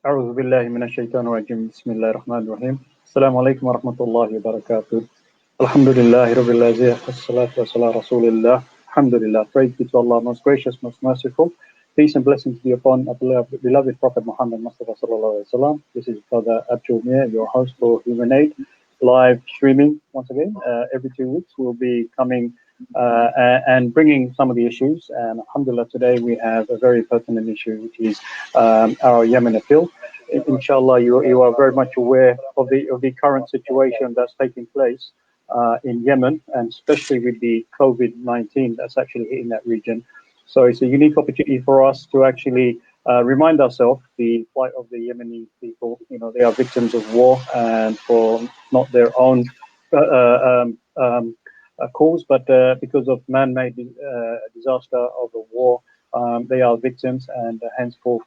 أعوذ بالله من الشيطان الرجيم بسم الله الرحمن الرحيم السلام عليكم ورحمة الله وبركاته الحمد لله رب العالمين والصلاة والسلام على رسول الله Alhamdulillah, praise be to Allah, most gracious, most merciful. Peace and blessings be upon our beloved Prophet Muhammad Mustafa Sallallahu Alaihi Wasallam. This is Brother Abjol, your host for Human Aid, live streaming once again. Every 2 weeks we'll be coming and bringing some of the issues. And Alhamdulillah, today we have a very pertinent issue, which is our Yemen appeal. Inshallah, you are very much aware of the current situation that's taking place in Yemen, and especially with the COVID-19 that's actually hitting that region. So it's a unique opportunity for us to actually remind ourselves the plight of the Yemeni people. You know, they are victims of war, and for not their own cause, but because of man-made disaster of the war. They are victims, and henceforth,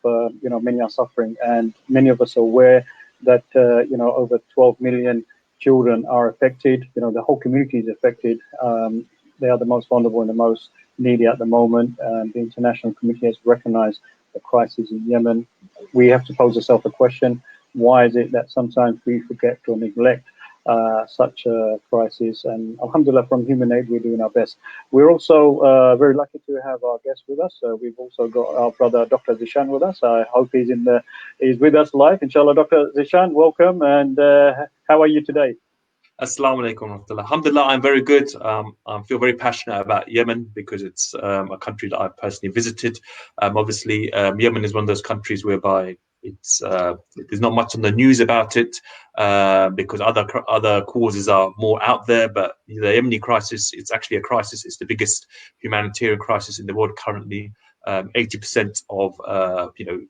many are suffering, and many of us are aware that over 12 million children are affected. You know, the whole community is affected. They are the most vulnerable and the most needy at the moment. The international community has recognized the crisis in Yemen. We have to pose ourselves a question: why is it that sometimes we forget or neglect such a crisis? And Alhamdulillah, from Human Aid, we're doing our best. We're also very lucky to have our guest with us. We've also got our brother, Dr. Zeeshan, with us. I hope he's with us live. Inshallah, Dr. Zeeshan, welcome. And how are you today? Assalamu alaikum warahmatullah. Alhamdulillah, I'm very good. I feel very passionate about Yemen because it's a country that I've personally visited. Obviously, Yemen is one of those countries whereby there's not much on the news about it because other causes are more out there. But the Yemeni crisis, it's actually a crisis. It's the biggest humanitarian crisis in the world currently. 80% of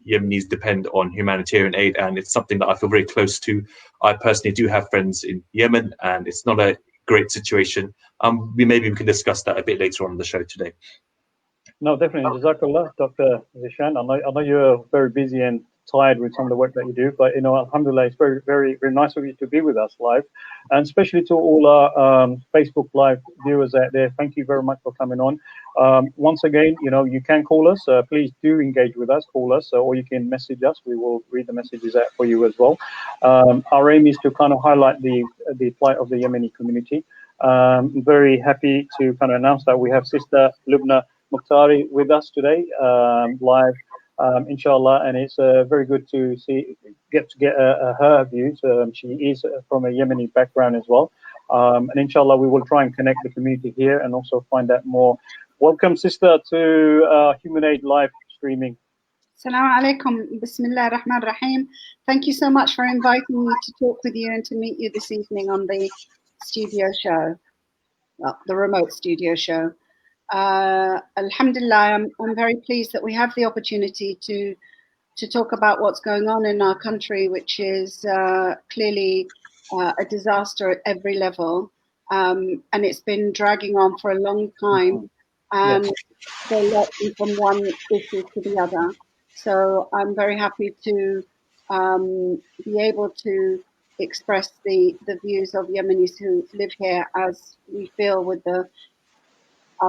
Yemenis depend on humanitarian aid, and it's something that I feel very close to. I personally do have friends in Yemen, and it's not a great situation. Maybe we can discuss that a bit later on in the show today. No, definitely. Jazakallah, Dr. Zeeshan. I know you're very busy and tired with some of the work that you do, but alhamdulillah, it's very, very, very nice of you to be with us live, and especially to all our Facebook Live viewers out there. Thank you very much for coming on. Once again, you can call us. Please do engage with us. Call us, or you can message us. We will read the messages out for you as well. Our aim is to kind of highlight the plight of the Yemeni community. I'm very happy to kind of announce that we have Sister Lubna Maktari with us today, live, inshallah, and it's very good to get her views. She is from a Yemeni background as well, and inshallah we will try and connect the community here and also find out more. Welcome, sister, to Human Aid live streaming. Assalamu alaikum. Bismillah ar-Rahman ar-Rahim. Thank you so much for inviting me to talk with you and to meet you this evening on the studio show, the remote studio show. Alhamdulillah, I'm very pleased that we have the opportunity to talk about what's going on in our country, which is clearly a disaster at every level, and it's been dragging on for a long time, and they're leaping from one issue to the other. So I'm very happy to be able to express the views of Yemenis who live here as we feel with our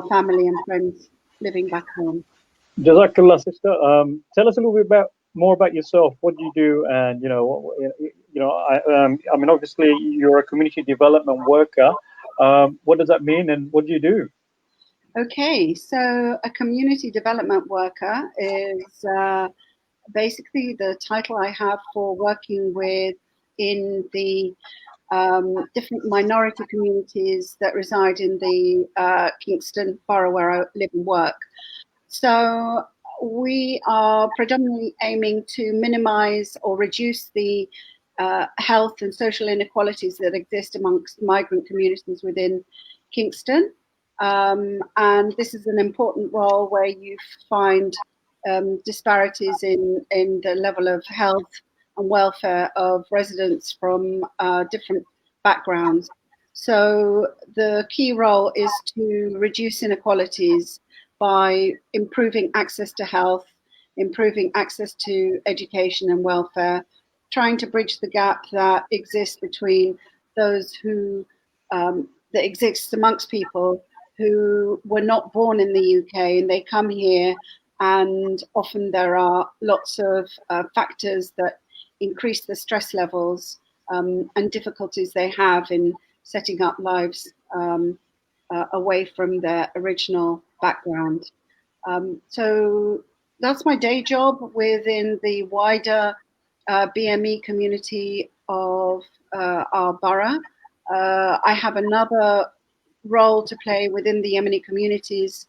family and friends living back home. Jazakallah, sister. Tell us a little bit more about yourself. What do you do? And I mean, obviously you're a community development worker. What does that mean, and what do you do? Okay, so a community development worker is basically the title I have for working in the different minority communities that reside in the Kingston borough where I live and work. So we are predominantly aiming to minimize or reduce the health and social inequalities that exist amongst migrant communities within Kingston. And this is an important role where you find disparities in the level of health and welfare of residents from different backgrounds. So the key role is to reduce inequalities by improving access to health, improving access to education and welfare, trying to bridge the gap that exists between those who, that exists amongst people who were not born in the UK and they come here, and often there are lots of factors that increase the stress levels and difficulties they have in setting up lives away from their original background. So that's my day job within the wider BME community of our borough. I have another role to play within the Yemeni communities.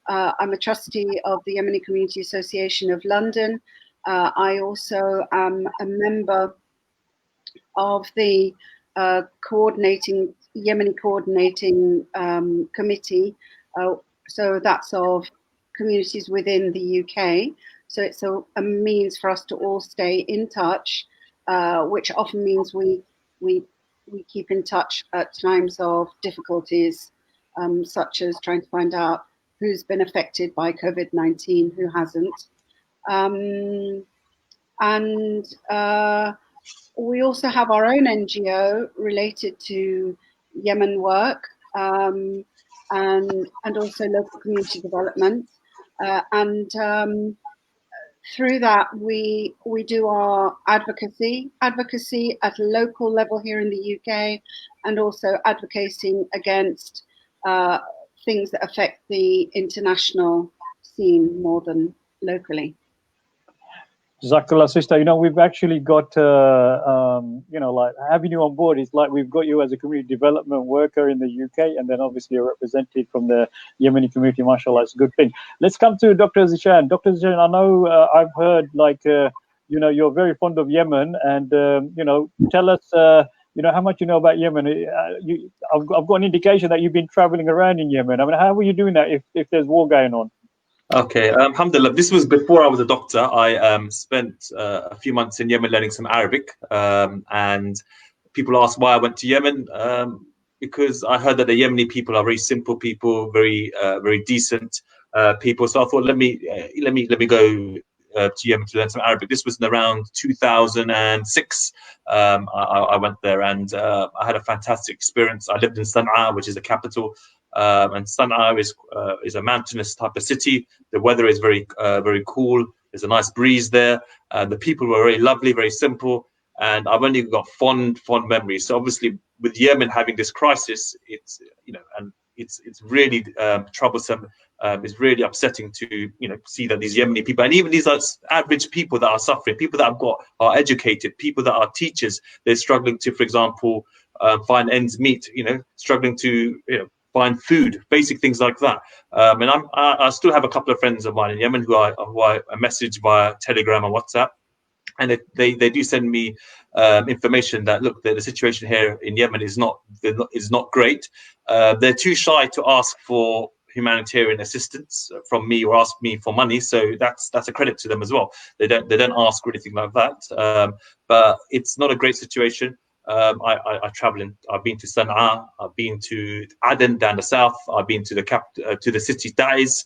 I'm a trustee of the Yemeni Community Association of London. I also am a member of the Yemeni coordinating committee. So that's of communities within the UK. So it's a means for us to all stay in touch, which often means we keep in touch at times of difficulties, such as trying to find out who's been affected by COVID-19, who hasn't. We also have our own NGO related to Yemen work, and also local community development. Through that, we do our advocacy at a local level here in the UK, and also advocating against things that affect the international scene more than locally. Jazakallah, sister. We've actually got, like having you on board is like we've got you as a community development worker in the UK, and then obviously you're represented from the Yemeni community. MashaAllah, it's a good thing. Let's come to Dr. Zeeshan. Dr. Zeeshan, I know I've heard you're very fond of Yemen, and tell us, how much you know about Yemen. I've got an indication that you've been traveling around in Yemen. I mean, how were you doing that if there's war going on? Okay, alhamdulillah, this was before I was a doctor. I spent a few months in Yemen learning some Arabic, and people ask why I went to Yemen, because I heard that the Yemeni people are very simple people, very decent people. So I thought, let me go to Yemen to learn some Arabic. This was in around 2006. I went there, and I had a fantastic experience. I lived in Sana'a, which is the capital. And Sana'a is a mountainous type of city. The weather is very cool. There's a nice breeze there. The people were very lovely, very simple, and I've only got fond memories. So obviously, with Yemen having this crisis, it's it's really troublesome. It's really upsetting to see that these Yemeni people, and even these are average people that are suffering, people that are educated, people that are teachers, they're struggling to, for example, find ends meet. Struggling to find food, basic things like that. And I still have a couple of friends of mine in Yemen who I message via Telegram and WhatsApp, and they do send me information that look, the situation here in Yemen is not great. They're too shy to ask for humanitarian assistance from me or ask me for money, so that's a credit to them as well. They don't ask or anything like that. But it's not a great situation. I travel I've been to Sana'a, I've been to Aden down the south, I've been to the city Taiz,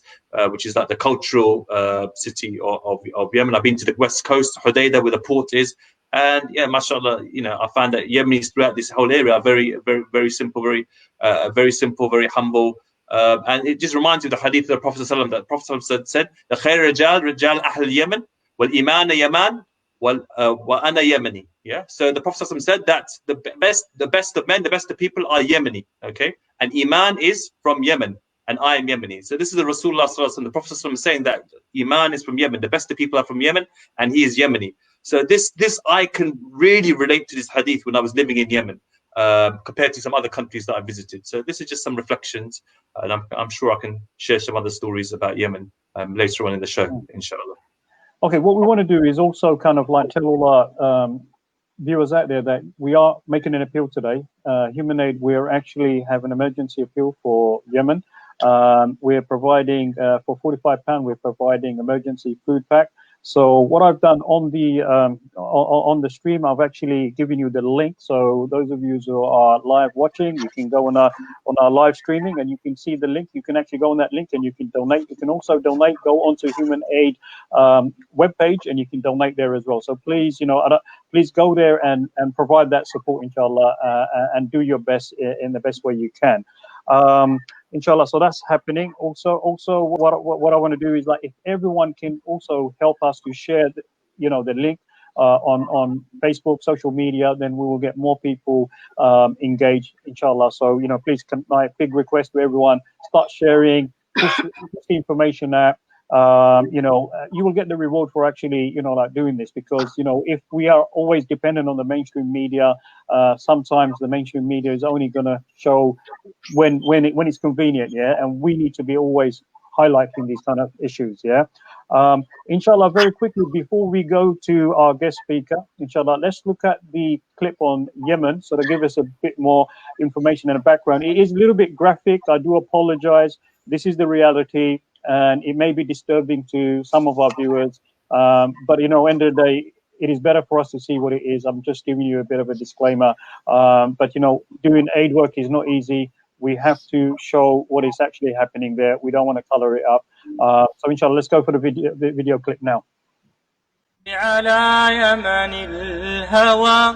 which is like the cultural city of Yemen. I've been to the west coast, Hodeidah, where the port is, and yeah, mashallah, I found that Yemenis throughout this whole area are very simple, very humble. And it just reminds me of the hadith of the Prophet ﷺ, that the Prophet said, "The khair rijal ahl Yemen, wal iman yaman, wa ana Yemeni." Yeah. So the Prophet ﷺ said that the best of men, the best of people are Yemeni. Okay. And Iman is from Yemen, and I am Yemeni. So this is the Rasulullah ﷺ, the Prophet ﷺ saying that Iman is from Yemen, the best of people are from Yemen, and he is Yemeni. So this I can really relate to this hadith when I was living in Yemen, compared to some other countries that I visited. So this is just some reflections, and I'm sure I can share some other stories about Yemen later on in the show, inshallah. Okay, what we want to do is also kind of like tell all our viewers out there that we are making an appeal today. Human Aid, we're actually have an emergency appeal for Yemen. We're providing for £45. We're providing emergency food pack. So what I've done on the stream, I've actually given you the link. So those of you who are live watching, you can go on our live streaming and you can see the link. You can actually go on that link and you can donate. You can also donate. Go onto Human Aid webpage and you can donate there as well. So please, please go there and provide that support, inshallah, and do your best in the best way you can. Inshallah, so that's happening. Also, what I want to do is, like, if everyone can also help us to share, the link on Facebook, social media, then we will get more people engaged, inshallah. So, please, my big request to everyone, start sharing, push the information out. You will get the reward for actually, like doing this, because, if we are always dependent on the mainstream media, sometimes the mainstream media is only going to show when it's convenient, yeah, and we need to be always highlighting these kind of issues, yeah. Inshallah, very quickly before we go to our guest speaker, inshallah, let's look at the clip on Yemen, so to give us a bit more information and a background. It is a little bit graphic. I do apologize. This is the reality, and it may be disturbing to some of our viewers, but end of the day, it is better for us to see what it is. I'm just giving you a bit of a disclaimer, but doing aid work is not easy. We have to show what is actually happening there. We don't want to color it up. So inshallah, let's go for the video clip now. على يمن الهوى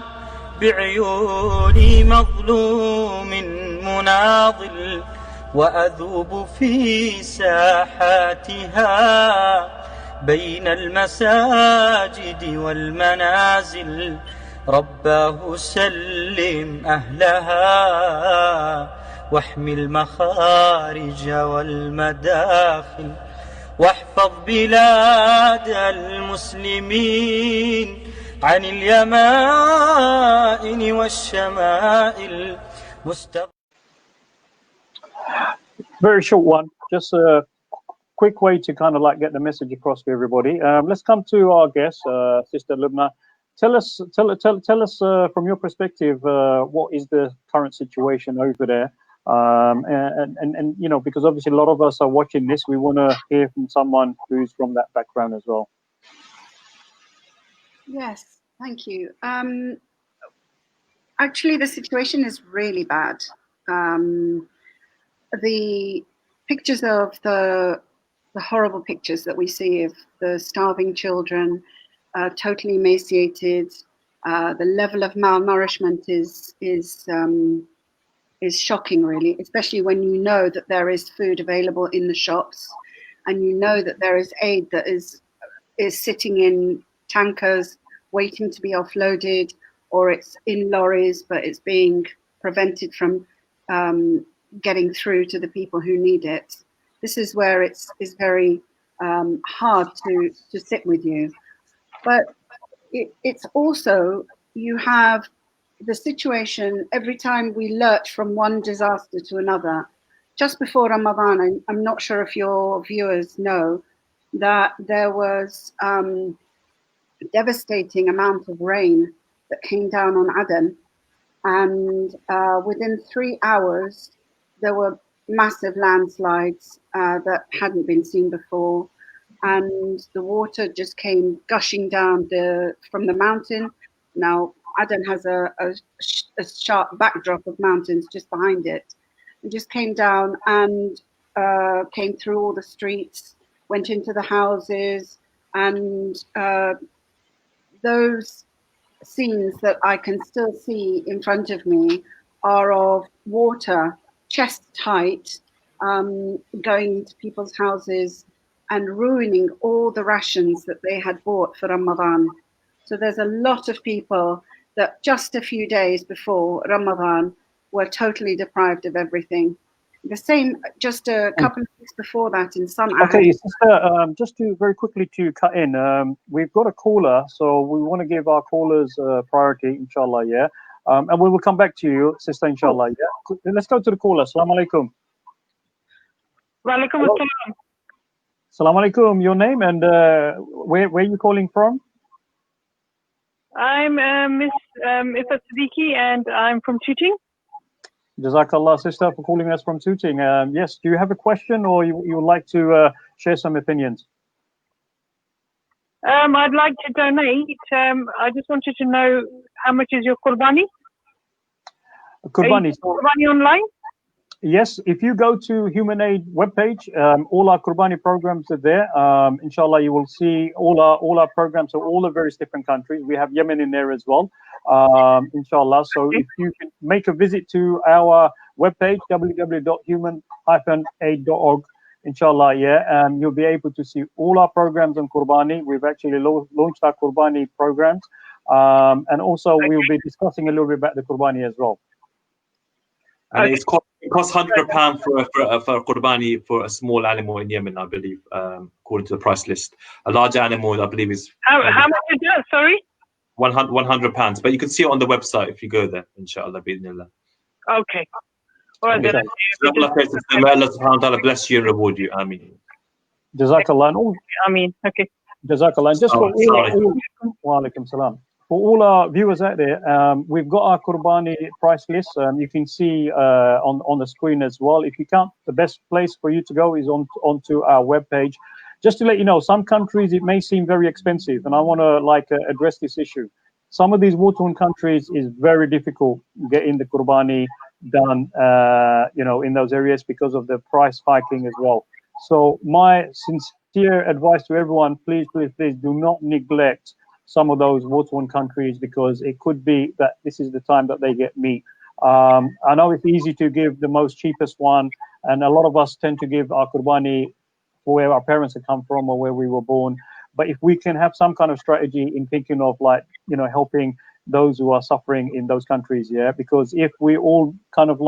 بعيوني مظلوم مناضل وأذوب في ساحاتها بين المساجد والمنازل رباه سلم أهلها واحمي المخارج والمداخل واحفظ بلاد المسلمين عن اليمائن والشمائل Very short one, just a quick way to kind of like get the message across to everybody. Let's come to our guest, Sister Lubna. Tell us from your perspective, what is the current situation over there? And because obviously a lot of us are watching this, we want to hear from someone who's from that background as well. Yes, thank you. Actually, the situation is really bad. The pictures of the horrible pictures that we see of the starving children, totally emaciated, the level of malnourishment is shocking, really, especially when you know that there is food available in the shops, and you know that there is aid that is sitting in tankers waiting to be offloaded, or it's in lorries but it's being prevented from getting through to the people who need it. This is where it's very hard to sit with you. But it's also, you have the situation every time we lurch from one disaster to another. Just before Ramadan, I'm not sure if your viewers know that there was a devastating amount of rain that came down on Aden, and within 3 hours there were massive landslides that hadn't been seen before, and the water just came gushing down from the mountain. Now Aden has a sharp backdrop of mountains just behind it. It just came down and came through all the streets, went into the houses, and those scenes that I can still see in front of me are of water chest height going into people's houses and ruining all the rations that they had bought for Ramadan. So there's a lot of people that just a few days before Ramadan were totally deprived of everything. The same just a couple of weeks before that in Sana'a. Okay, sister, just to very quickly to cut in, we've got a caller, so we want to give our callers priority, inshallah, yeah. And we will come back to you, sister, inshallah, yeah. Let's go to the caller. Assalamu alaikum. Wa alaikum assalam. Assalamu alaikum. Your name and where are you calling from? I'm Miss Zeeshan Siddiqui, and I'm from Tooting. Jazakallah, sister, for calling us from Tooting. Yes, do you have a question, or you would like to share some opinions? I'd like to donate. I just wanted to know how much is your Qurbani? Qurbani. Qurbani online? Yes, if you go to Human Aid webpage, all our Qurbani programs are there. Inshallah, you will see all our programs of all the various different countries. We have Yemen in there as well, inshallah. So if you can make a visit to our webpage, www.human-aid.org, inshallah, yeah, you'll be able to see all our programs on Qurbani. We've actually launched our Qurbani programs, and also we'll be discussing a little bit about the Qurbani as well. And it costs £100 for a Qurbani for a small animal in Yemen, I believe, according to the price list. A larger animal, I believe, is how much is that? Sorry, £100. But you can see it on the website if you go there, inshallah. okay. All right, then. May Allah subhanahu wa ta'ala bless you and reward you. Ameen. Jazakallah. Okay. Jazakallah. And just for wa alaikum salam. For all our viewers out there, we've got our Qurbani price list. You can see on the screen as well. If you can't, the best place for you to go is onto our webpage. Just to let you know, some countries it may seem very expensive, and I want to address this issue. Some of these war-torn countries is very difficult getting the Qurbani done, in those areas because of the price hiking as well. So my sincere advice to everyone: please do not neglect some of those war-torn countries, because it could be that this is the time that they get meat. I know it's easy to give the most cheapest one, and a lot of us tend to give our Qurbani for where our parents have come from or where we were born. But if we can have some kind of strategy in thinking of helping those who are suffering in those countries, because if we all kind of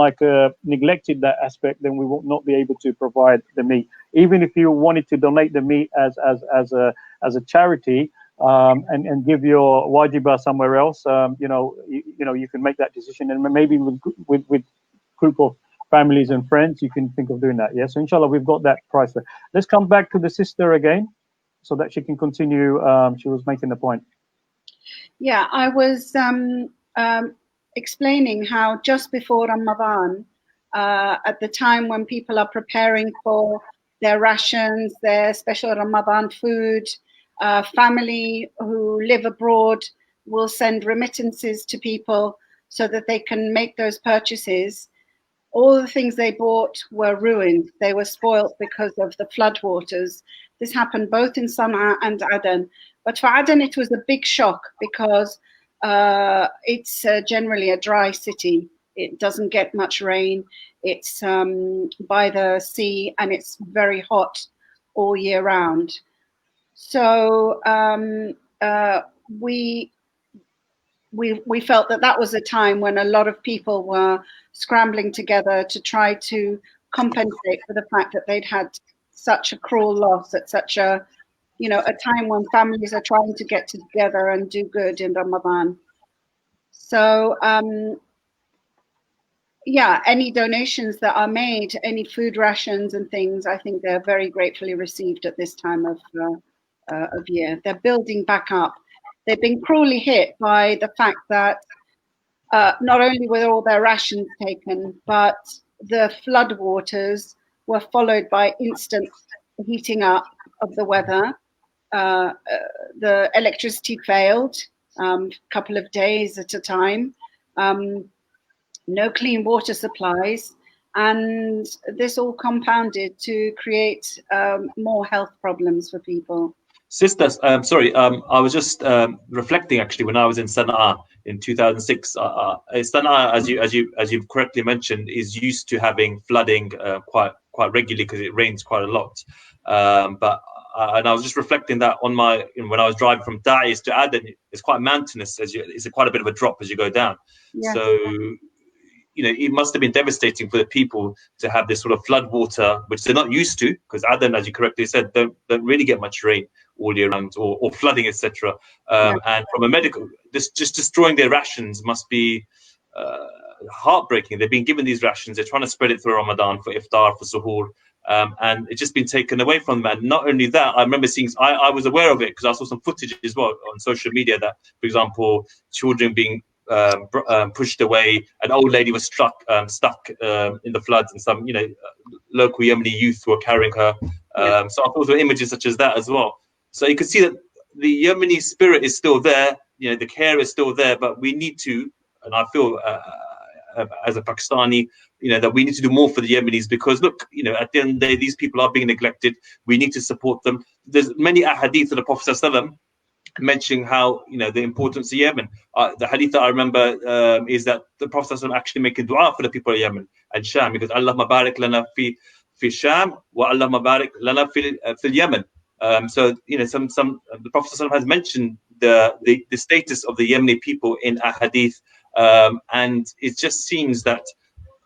neglected that aspect, then we will not be able to provide the meat. Even if you wanted to donate the meat as a charity, and give your wajibah somewhere else, you can make that decision, and maybe with group of families and friends, you can think of doing that. So inshallah, we've got that price there. Let's come back to the sister again so that she can continue. She was making the point. Yeah, I was explaining how just before Ramadan, at the time when people are preparing for their rations, their special Ramadan food, family who live abroad will send remittances to people so that they can make those purchases. All the things they bought were ruined. They were spoilt because of the floodwaters. This happened both in Sana'a and Aden. But for Aden, it was a big shock because it's generally a dry city. It doesn't get much rain. It's by the sea, and it's very hot all year round. So we felt that was a time when a lot of people were scrambling together to try to compensate for the fact that they'd had such a cruel loss at such a time when families are trying to get together and do good in Ramadan. So any donations that are made, any food rations and things, I think they're very gratefully received at this time of year. They're building back up. They've been cruelly hit by the fact that not only were all their rations taken, but the floodwaters were followed by instant heating up of the weather. The electricity failed a couple of days at a time. No clean water supplies. And this all compounded to create more health problems for people. Sisters, sorry, I was just reflecting actually when I was in Sana'a in 2006. Sana'a, as you've correctly mentioned, is used to having flooding quite regularly because it rains quite a lot. And I was just reflecting that on when I was driving from Da'is to Aden, it's quite mountainous. It's quite a bit of a drop as you go down. Yeah. So it must have been devastating for the people to have this sort of flood water, which they're not used to, because Aden, as you correctly said, don't really get much rain all year round, or flooding, etc. And from a medical, just destroying their rations must be heartbreaking. They've been given these rations, they're trying to spread it through Ramadan for iftar, for suhoor, and it's just been taken away from them. And not only that, I remember seeing, I was aware of it because I saw some footage as well on social media that, for example, children being pushed away. An old lady was stuck in the floods, and some local Yemeni youth were carrying her. So I thought there were images such as that as well. So you can see that the Yemeni spirit is still there, the care is still there, but we need to, and I feel as a Pakistani, that we need to do more for the Yemenis, because look, at the end of the day, these people are being neglected. We need to support them. There's many ahadith of the Prophet ﷺ mentioning how, the importance of Yemen. The hadith that I remember is that the Prophet ﷺ actually making dua for the people of Yemen and Sham, because Allah mabarak lana fi في الشام وَاللَّهُمَّ بَارِكْ لَنَا فِي الْيَمَنِ. So the Prophet ﷺ has mentioned the status of the Yemeni people in a hadith, and it just seems that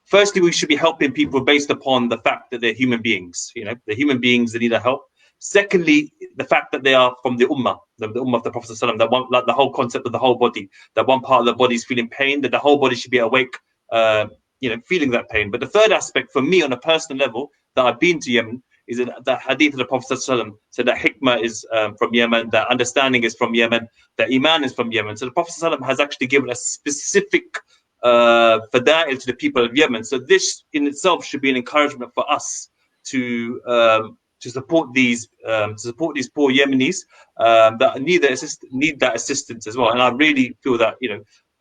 firstly we should be helping people based upon the fact that they're human beings. They're human beings, they need our help. Secondly, the fact that they are from the ummah, the ummah of the Prophet ﷺ, that one, like the whole concept of the whole body, that one part of the body is feeling pain, that the whole body should be awake, feeling that pain. But the third aspect for me on a personal level, that I've been to Yemen, is that the hadith of the Prophet ﷺ said that hikmah is from Yemen, that understanding is from Yemen, that iman is from Yemen. So the Prophet ﷺ has actually given a specific fada'il to the people of Yemen. So this in itself should be an encouragement for us to support these poor Yemenis that need that assistance as well. And I really feel that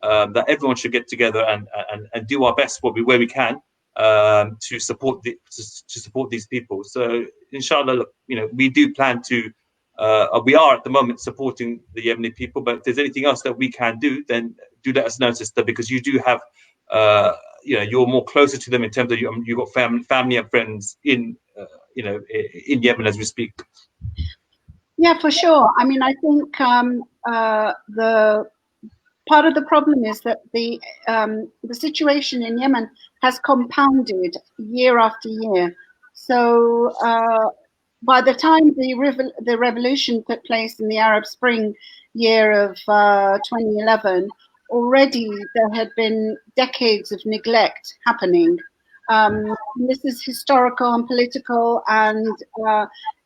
that everyone should get together and do our best where we can to support these people. So inshallah, look, we do plan to we are at the moment supporting the Yemeni people, but if there's anything else that we can do, then do let us know, sister, because you do have you're more closer to them in terms of you've got family and friends in in Yemen as we speak. Yeah, for sure. I mean, I think the part of the problem is that the situation in Yemen has compounded year after year. So by the time the revolution took place in the Arab Spring year of 2011, already there had been decades of neglect happening. This is historical and political, and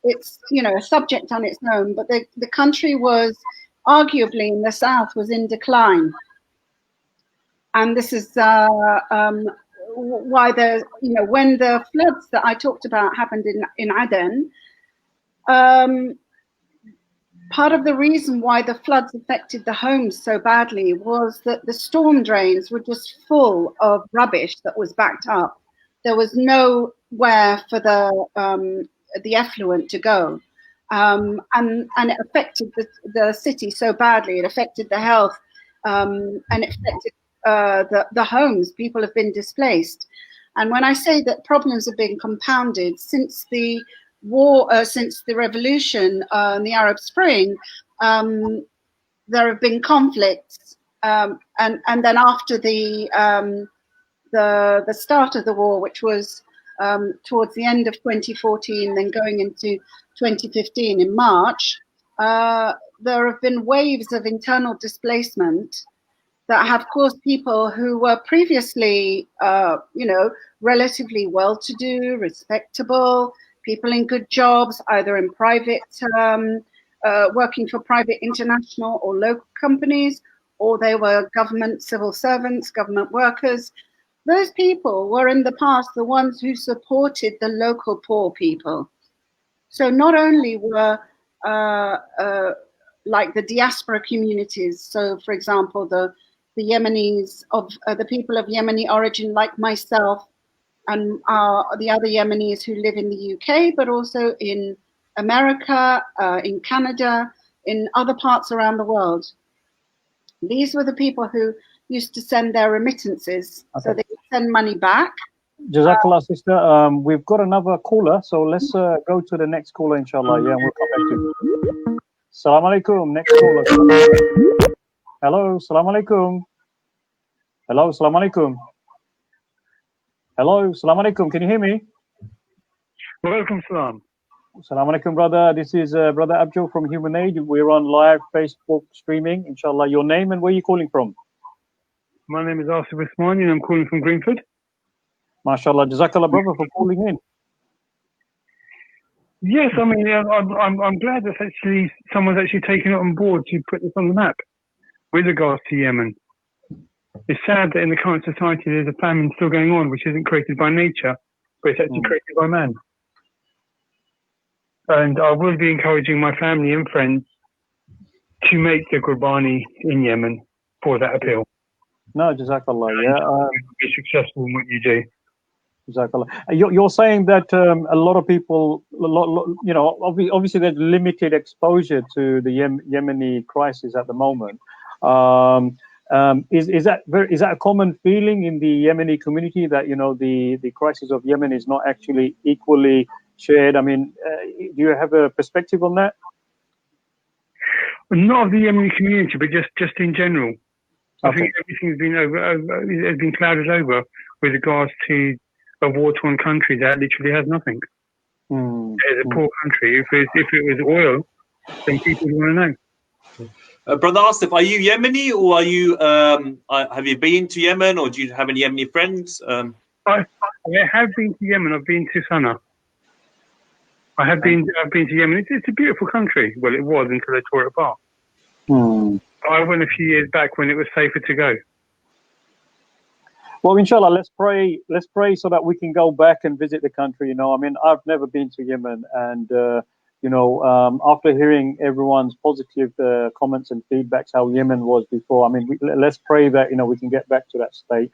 it's a subject on its own. But the country was arguably in the south was in decline, and this is why when the floods that I talked about happened in Aden. Part of the reason why the floods affected the homes so badly was that the storm drains were just full of rubbish that was backed up. There was nowhere for the effluent to go, and it affected the city so badly. It affected the health, and it affected the homes. People have been displaced, and when I say that problems have been compounded since the war, since the revolution in the Arab Spring, there have been conflicts, and then after the start of the war, which was towards the end of 2014, then going into 2015 in March, there have been waves of internal displacement that have caused people who were previously, relatively well-to-do, respectable, people in good jobs, either in private, working for private international or local companies, or they were government civil servants, government workers. Those people were in the past the ones who supported the local poor people. So not only were like the diaspora communities, so for example, the Yemenis of the people of Yemeni origin, like myself, and the other Yemenis who live in the UK, but also in America, in Canada, in other parts around the world. These were the people who used to send their remittances, so they could send money back. Jazakallah, sister. We've got another caller, so let's go to the next caller, inshallah. Yeah, we'll come back to you. Assalamu alaikum. Next caller. Hello, assalamu alaikum. Hello, assalamu alaikum. Hello, assalamu alaikum. Can you hear me? Welcome, salam. Assalamu alaikum, brother. This is brother Abjol from Human Aid. We're on live Facebook streaming, inshallah. Your name and where are you calling from? My name is Asif Usmani and I'm calling from Greenford. MashaAllah. Jazakallah, brother, for calling in. Yes, I mean, I'm glad that someone's actually taken it on board to put this on the map with regards to Yemen. It's sad that in the current society there's a famine still going on, which isn't created by nature, but it's actually created by man. And I will be encouraging my family and friends to make the Qurbani in Yemen for that appeal. No, Jazakallah, yeah. Be successful in what you do. Jazakallah. You're saying that a lot of people, obviously there's limited exposure to the Yemeni crisis at the moment. Is that a common feeling in the Yemeni community that the crisis of Yemen is not actually equally shared? I mean, do you have a perspective on that? Not of the Yemeni community, but just in general. I Okay. think everything's been has been clouded over with regards to a war-torn country that literally has nothing. It's a poor country. If it was oil, then people would want to know. Brother Asif, are you Yemeni, or are you? Have you been to Yemen, or do you have any Yemeni friends? I have been to Yemen. I've been to Sana'a. I've been to Yemen. It's a beautiful country. Well, it was until they tore it apart. I went a few years back when it was safer to go. Well, inshallah, let's pray so that we can go back and visit the country. I mean, I've never been to Yemen, and after hearing everyone's positive comments and feedbacks how Yemen was before, I mean, let's pray that we can get back to that state.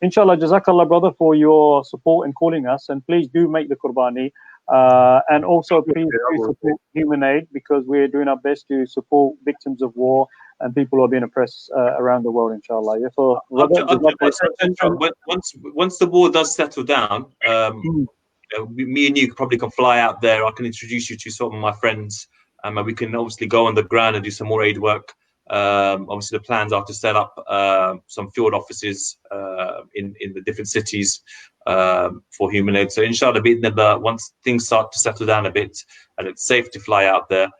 Inshallah, jazakallah, brother, for your support and calling us, and please do make the qurbani, and also please do support Human Aid, because we're doing our best to support victims of war and people who are being oppressed around the world, inshallah. Yeah, so, once the war does settle down, me and you probably can fly out there. I can introduce you to some of my friends, and we can obviously go on the ground and do some more aid work. Obviously, the plans are to set up some field offices in the different cities for Human Aid. So, inshallah, once things start to settle down a bit and it's safe to fly out there,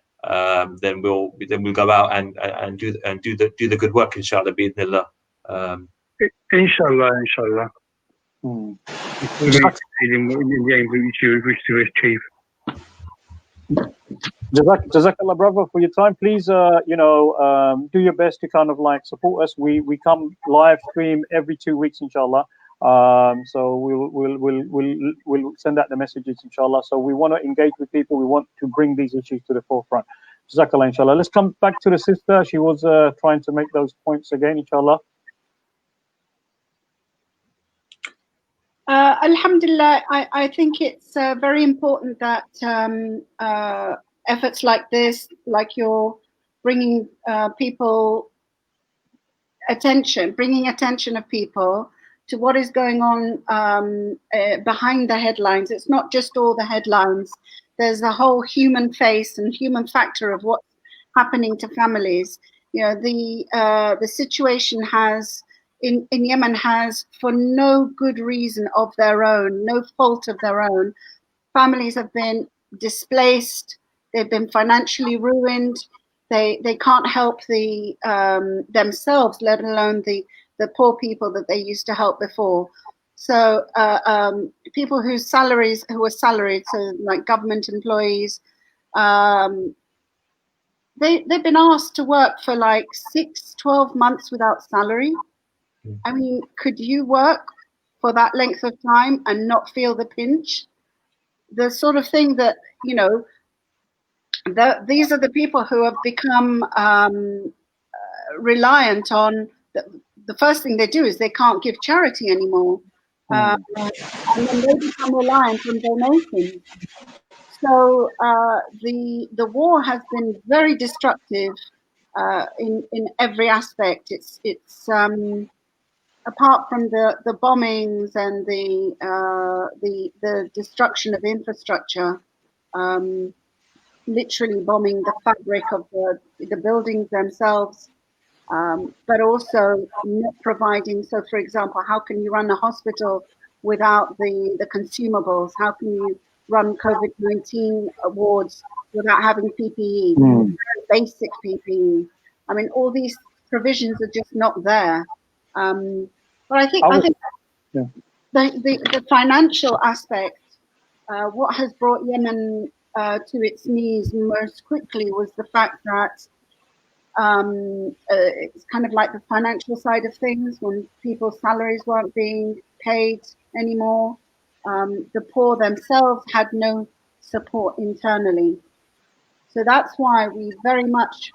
then we'll go out and do the good work, inshallah, bi'idhnillah. Inshallah. In the aim which you wish to achieve. Jazakallah, brother, for your time. Please, do your best to kind of support us. We come live stream every 2 weeks, inshallah. So we'll send out the messages, inshallah. So we want to engage with people. We want to bring these issues to the forefront. Jazakallah, inshallah. Let's come back to the sister. She was trying to make those points again, inshallah. Alhamdulillah, I think it's very important that efforts like this, like you're bringing bringing attention of people to what is going on behind the headlines. It's not just all the headlines. There's a whole human face and human factor of what's happening to families. The situation in Yemen has, for no good reason of their own, no fault of their own, families have been displaced. They've been financially ruined. They can't help themselves, let alone the poor people that they used to help before. So people who were salaried, so like government employees, they've been asked to work for 6-12 months without salary. I mean, could you work for that length of time and not feel the pinch? The sort of thing that, these are the people who have become reliant on, the first thing they do is they can't give charity anymore. And then they become reliant on donations. So the war has been very destructive in every aspect. It's apart from the bombings and the destruction of infrastructure, literally bombing the fabric of the buildings themselves, but also not providing. So, for example, how can you run a hospital without the consumables? How can you run COVID-19 wards without having PPE, basic PPE? I mean, all these provisions are just not there. But I think the financial aspect, what has brought Yemen to its knees most quickly was the fact that it's kind of like the financial side of things. When people's salaries weren't being paid anymore, the poor themselves had no support internally. So that's why we very much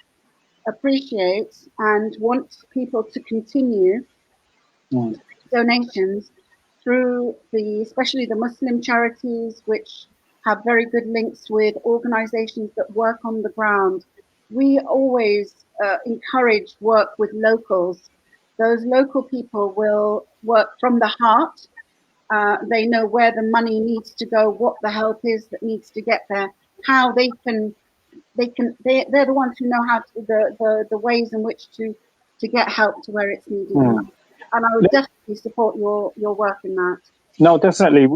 appreciate and want people to continue donations through especially the Muslim charities, which have very good links with organizations that work on the ground we always encourage work with locals. Those local people will work from the heart. They know where the money needs to go, what the help is that needs to get there, how they're the ones who know how to, the ways in which to get help to where it's needed. And I would definitely support your work in that. No, definitely.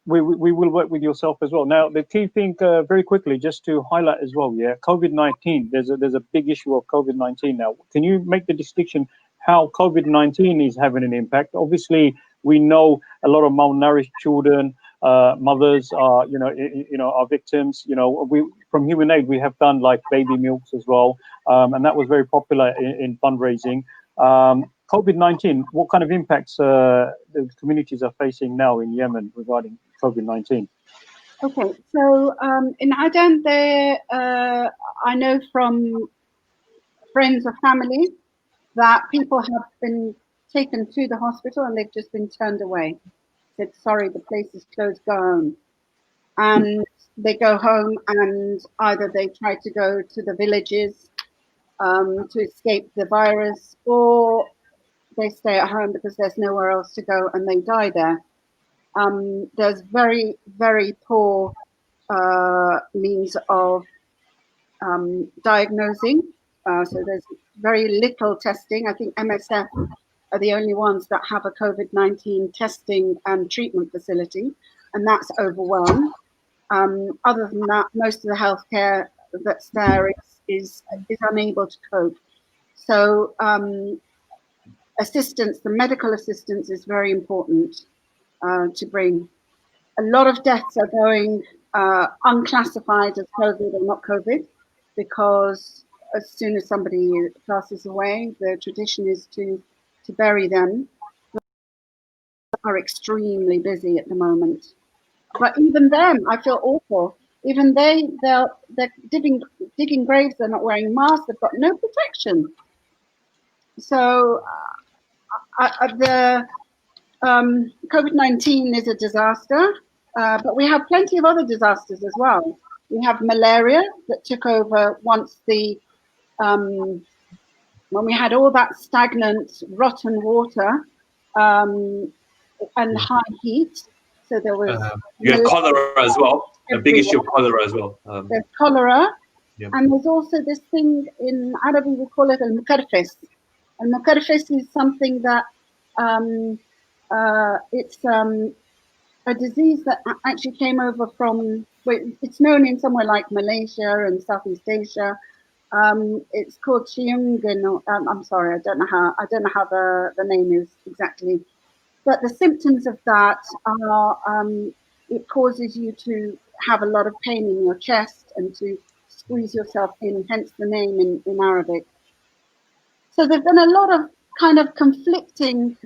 We will work with yourself as well. Now, the key thing, very quickly, just to highlight as well, COVID-19. There's a big issue of COVID-19 now. Can you make the distinction how COVID-19 is having an impact? Obviously, we know a lot of malnourished children, mothers are, are victims. We from Human Aid we have done like baby milks as well, and that was very popular in fundraising. COVID-19, what kind of impacts the communities are facing now in Yemen regarding COVID-19? Okay, so in Aden, I know from friends or family that people have been taken to the hospital and they've just been turned away. Said, sorry, the place is closed, go home. And they go home and either they try to go to the villages to escape the virus, or they stay at home because there's nowhere else to go and they die there. There's very, very poor means of diagnosing. So there's very little testing. I think MSF are the only ones that have a COVID-19 testing and treatment facility, and that's overwhelmed. Other than that, most of the healthcare that's there is unable to cope. So assistance, the medical assistance is very important to bring. A lot of deaths are going unclassified as COVID or not COVID, because as soon as somebody passes away, the tradition is to bury them. Are extremely busy at the moment. But even them, I feel awful. Even they're digging graves, they're not wearing masks, they've got no protection. So the COVID-19 is a disaster, but we have plenty of other disasters as well. We have malaria that took over once when we had all that stagnant, rotten water and high heat. So there was you had cholera as well, a big issue of cholera as well. There's cholera, and there's also this thing in Arabic we call it al-mukarfis. Al-mukarfis is something that it's a disease that actually came over from. It's known in somewhere like Malaysia and Southeast Asia. It's called Chiung, and I'm sorry, I don't know how the name is exactly. But the symptoms of that are it causes you to have a lot of pain in your chest and to squeeze yourself in, hence the name in Arabic. So there've been a lot of kind of conflicting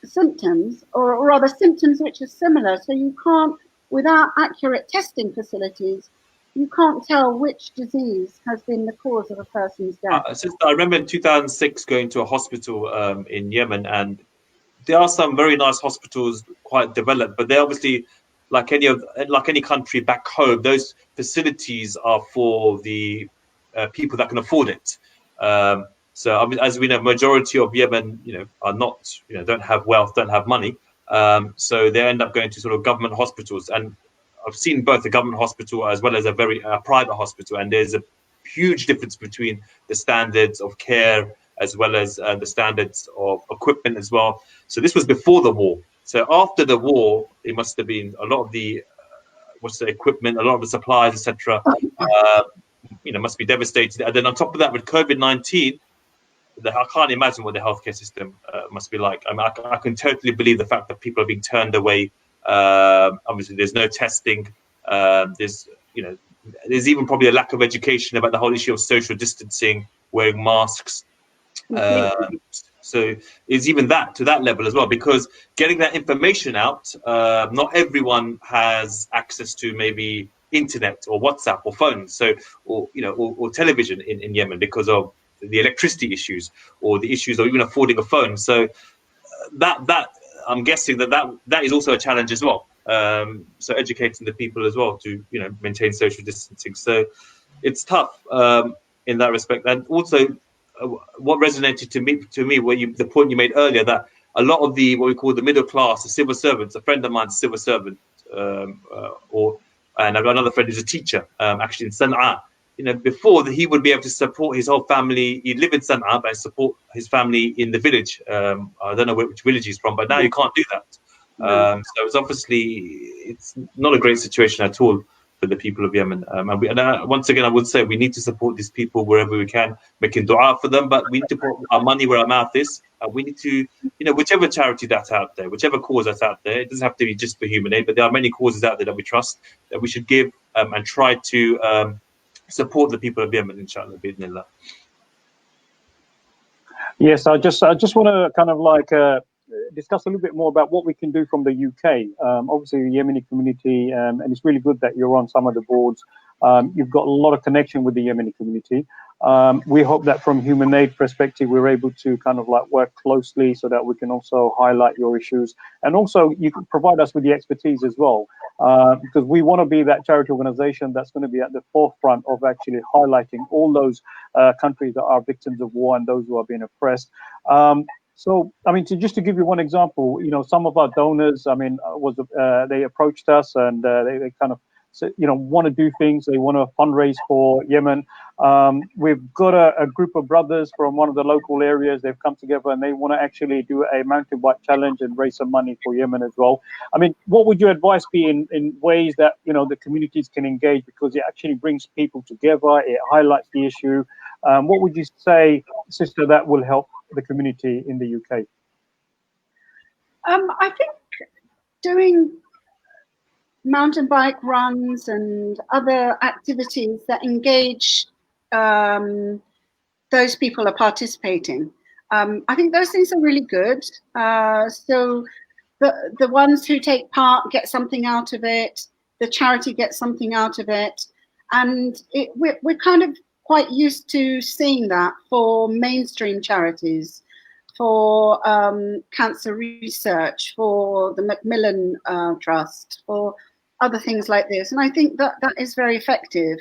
symptoms, or rather symptoms which are similar. So you can't, without accurate testing facilities, you can't tell which disease has been the cause of a person's death. I remember in 2006 going to a hospital in Yemen, and there are some very nice hospitals, quite developed, but they're obviously like any country back home. Those facilities are for the people that can afford it. So I mean, as we know, majority of Yemen, are not, don't have wealth, don't have money. So they end up going to sort of government hospitals, and I've seen both a government hospital as well as a very private hospital, and there's a huge difference between the standards of care as well as the standards of equipment as well. So this was before the war. So after the war, it must have been a lot of the equipment, a lot of the supplies, etc. Must be devastated. And then on top of that, with COVID-19, I can't imagine what the healthcare system must be like. I mean, I can totally believe the fact that people are being turned away. Obviously, there's no testing. There's even probably a lack of education about the whole issue of social distancing, wearing masks. So it's even that to that level as well, because getting that information out, not everyone has access to maybe internet or WhatsApp or phones, or television in Yemen because of the electricity issues or the issues of even affording a phone. So that I'm guessing that is also a challenge as well. So educating the people as well to maintain social distancing. So it's tough. in that respect. And also, what resonated to me, the point you made earlier, that a lot of the what we call the middle class, the civil servants. A friend of mine's a civil servant, and I've got another friend who's a teacher, actually in Sana'a. Before he would be able to support his whole family. He'd live in Sana'a, but support his family in the village. I don't know which village he's from, but now you can't do that. So it's not a great situation at all for the people of Yemen. Once again, I would say we need to support these people wherever we can, making dua for them, but we need to put our money where our mouth is. We need to, whichever charity that's out there, whichever cause that's out there, it doesn't have to be just for human aid, but there are many causes out there that we trust, that we should give and try to support the people of Yemen, inshallah, bi'idhnillah. Yes, I just want to kind of discuss a little bit more about what we can do from the UK. Obviously, the Yemeni community, and it's really good that you're on some of the boards. You've got a lot of connection with the Yemeni community. We hope that from human aid perspective, we're able to kind of work closely so that we can also highlight your issues. And also you can provide us with the expertise as well, because we want to be that charity organization that's going to be at the forefront of actually highlighting all those countries that are victims of war and those who are being oppressed. So, I mean, just to give you one example, some of our donors, they approached us and they kind of, want to do things. They want to fundraise for Yemen. We've got a group of brothers from one of the local areas. They've come together and they want to actually do a mountain bike challenge and raise some money for Yemen as well. I mean, what would your advice be in ways that, the communities can engage, because it actually brings people together, it highlights the issue. What would you say, sister, that will help the community in the UK? I think doing mountain bike runs and other activities that engage those people are participating. I think those things are really good. So the ones who take part get something out of it, the charity gets something out of it, and we're kind of quite used to seeing that for mainstream charities, for cancer research, for the Macmillan Trust, for other things like this. And I think that is very effective.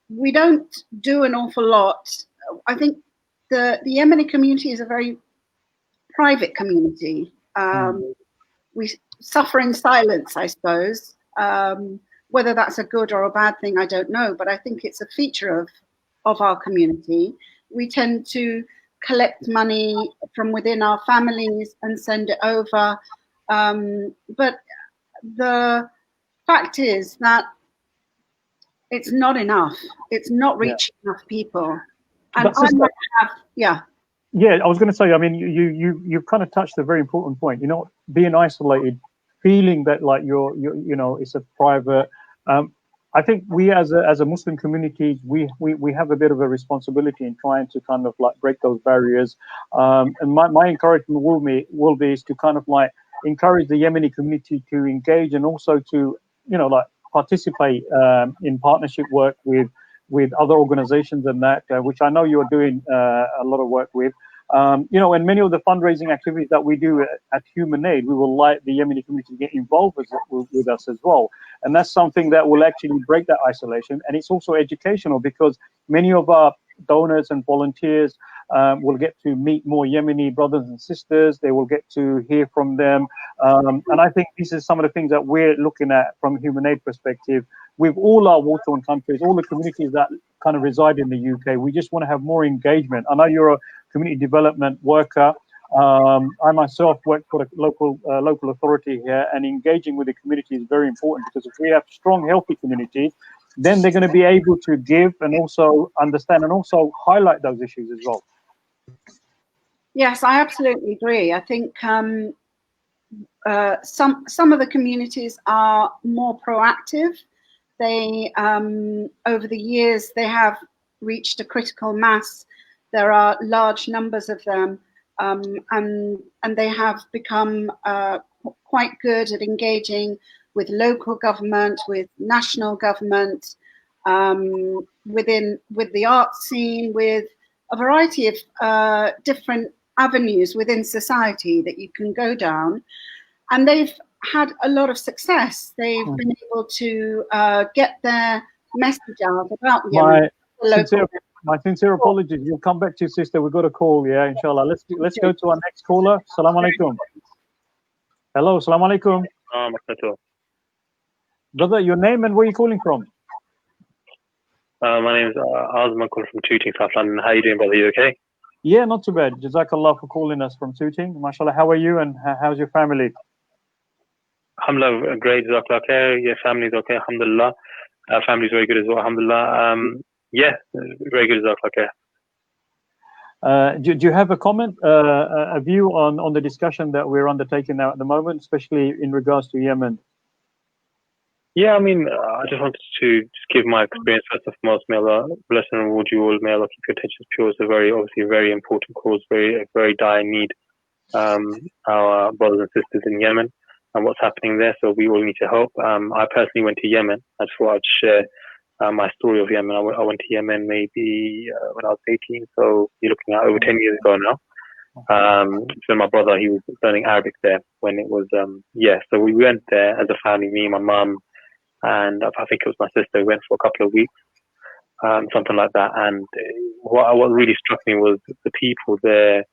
We don't do an awful lot. I think the Yemeni community is a very private community. We suffer in silence, I suppose. Whether that's a good or a bad thing, I don't know, but I think it's a feature of our community. We tend to collect money from within our families and send it over. But the fact is that it's not enough. It's not reaching enough people. And Yeah, I was going to say, I mean, you've kind of touched a very important point. Being isolated, feeling that it's a private. I think we as a Muslim community, we have a bit of a responsibility in trying to kind of break those barriers. And my encouragement will be is to kind of encourage the Yemeni community to engage and also to participate in partnership work with other organizations and that, which I know you're doing a lot of work with. And many of the fundraising activities that we do at Human Aid, we will like the Yemeni community to get involved with us as well. And that's something that will actually break that isolation. And it's also educational, because many of our donors and volunteers will get to meet more Yemeni brothers and sisters. They will get to hear from them. And I think this is some of the things that we're looking at from a Human Aid perspective. With all our war-torn countries, all the communities that kind of reside in the UK, we just want to have more engagement. I know you're a community development worker. I myself work for the local authority here, and engaging with the community is very important, because if we have strong, healthy communities, then they're going to be able to give and also understand and also highlight those issues as well. Yes, I absolutely agree. I think some of the communities are more proactive. They over the years they have reached a critical mass. There are large numbers of them, and they have become quite good at engaging with local government, with national government, with the art scene, with a variety of different avenues within society that you can go down. And they've had a lot of success. They've been able to get their message out about Yemen. my sincere apologies. We'll come back to you, sister. We've got a call, yeah, inshallah. Let's go to our next caller. Assalamu alaikum. Hello, assalamu alaikum. Brother, your name and where are you calling from? My name is Azman, calling from Tooting, South London. How are you doing, brother? You okay? Yeah, not too bad. Jazakallah for calling us from Tooting. MashaAllah, how are you and how's your family? Alhamdulillah, great. Jazakallah okay. Yeah, family's okay. Alhamdulillah. Family's very good as well. Alhamdulillah. Yeah, very good. Jazakallah okay. Do you have a comment, a view on the discussion that we're undertaking now at the moment, especially in regards to Yemen? Yeah, I mean, I just wanted to just give my experience first and foremost. May Allah bless and reward you all. May Allah keep your attention pure. It's obviously a very important cause, very dire need. Our brothers and sisters in Yemen and what's happening there. So we all need to help. I personally went to Yemen. I just thought I'd share my story of Yemen. I went to Yemen maybe when I was 18. So you're looking at over 10 years ago now. So my brother, he was learning Arabic there when it was, so we went there as a family, me, my mum, and I think it was my sister. We went for a couple of weeks, something like that. And what really struck me was the people there.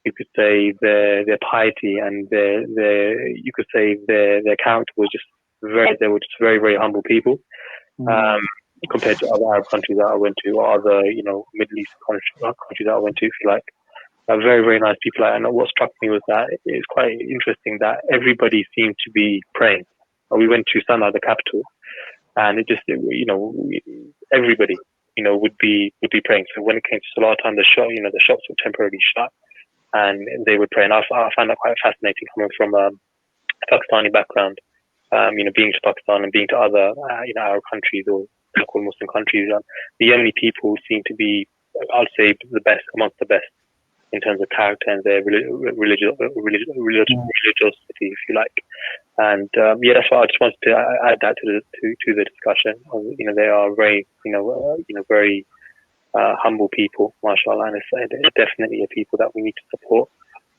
You could say their piety and their character was just they were just very, very humble people. Compared to other Arab countries that I went to, or other, Middle East countries that I went to, if you like. Very, very nice people. And what struck me was that it's quite interesting that everybody seemed to be praying. We went to Sana'a, the capital, and everybody, would be praying. So when it came to Salah time, the shops were temporarily shut, and they would pray. And I found that quite fascinating, coming from a Pakistani background. Being to Pakistan and being to other, Arab countries or local Muslim countries, the Yemeni people seem to be, I'll say, the best amongst the best in terms of character and their religiosity, if you like. And that's why I just wanted to add that to the discussion. They are very, very humble people, mashallah, and it's definitely a people that we need to support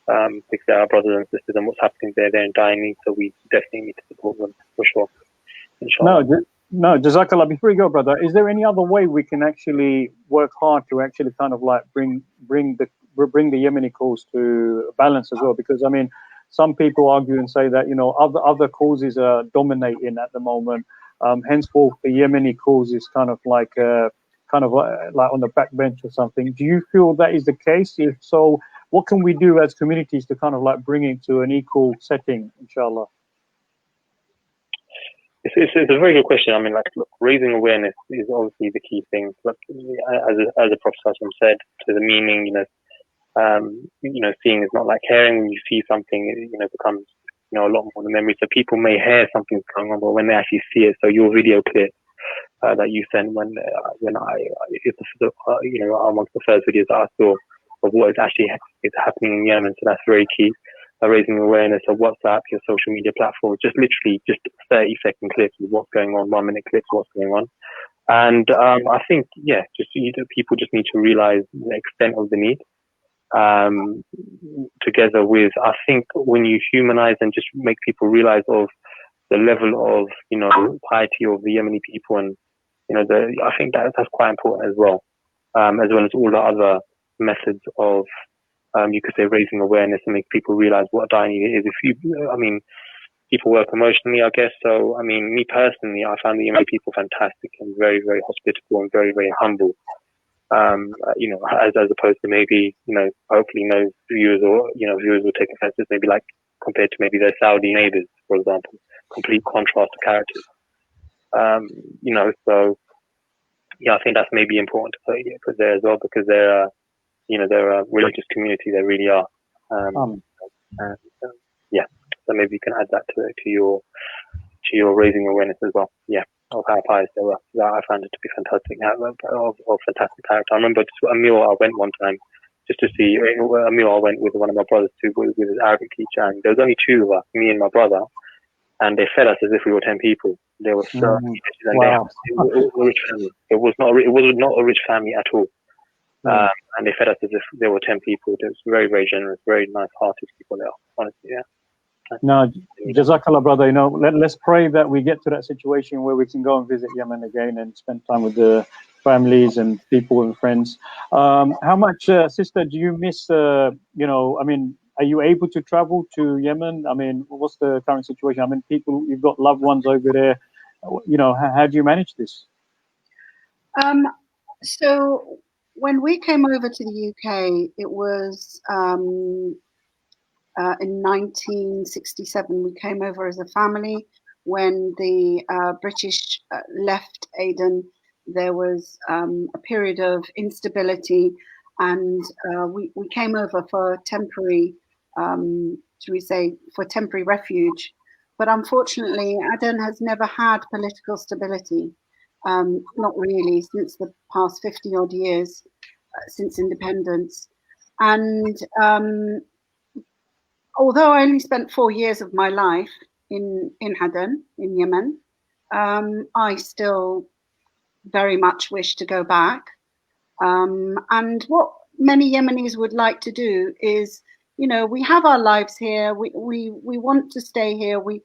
because they're our brothers and sisters, and what's happening there, they're in dire need, so we definitely need to support them for sure. Inshallah. No, Jazakallah. Before you go, brother, is there any other way we can actually work hard to actually kind of like bring the Yemeni cause to balance as well? Because I mean, some people argue and say that other causes are dominating at the moment. Henceforth, the Yemeni cause is kind of like on the backbench or something. Do you feel that is the case? If so, what can we do as communities to kind of like bring it to an equal setting, inshallah? It's a very good question. I mean, look, raising awareness is obviously the key thing. Look, as a Prophet said, to the meaning, seeing is not like hearing. When you see something, it becomes, a lot more the memory. So people may hear something's going on, but when they actually see it, so your video clip that you sent when it's amongst the first videos that I saw of what is actually happening in Yemen. So that's very key. Raising awareness of WhatsApp, your social media platforms, just 30-second clips of what's going on, 1-minute clips of what's going on. And I think, people just need to realize the extent of the need. Together with, I think, when you humanize and just make people realize of the level of, piety of the Yemeni people, and, I think that's quite important as well as all the other methods of, you could say, raising awareness and make people realize what dire need is. People work emotionally, I guess. So, me personally, I found the Yemeni people fantastic and very, very hospitable and very, very humble. As opposed to maybe, hopefully no viewers will take offense, maybe like compared to maybe their Saudi neighbors, for example, complete contrast to characters. So, I think that's maybe important to put there as well, because they're a religious community, they really are. So maybe you can add that to your raising awareness as well. Of how pious they were. I found it to be fantastic. Of fantastic character. I remember a meal I went one time just to see a meal I went with one of my brothers with his Arabic teacher, and there was only 2 of us, me and my brother, and they fed us as if we were 10 people. They were so wow. It was a rich family. It was not a rich family at all. And they fed us as if there were 10 people. It was very, very generous, very nice-hearted people there, honestly, No, Jazakallah, brother. Let's pray that we get to that situation where we can go and visit Yemen again and spend time with the families and people and friends. How much, sister, do you miss? You know, I mean, are you able to travel to Yemen? I mean, what's the current situation? I mean, people, you've got loved ones over there. You know, how do you manage this? So when we came over to the UK, it was in 1967. We came over as a family. When the British left Aden, there was a period of instability, and we came over for temporary, should we say, for temporary refuge. But unfortunately, Aden has never had political stability. Not really, since the past 50 odd years, since independence. And although I only spent 4 years of my life in Aden, in Yemen, I still very much wish to go back. And what many Yemenis would like to do is, you know, we have our lives here. We want to stay here. We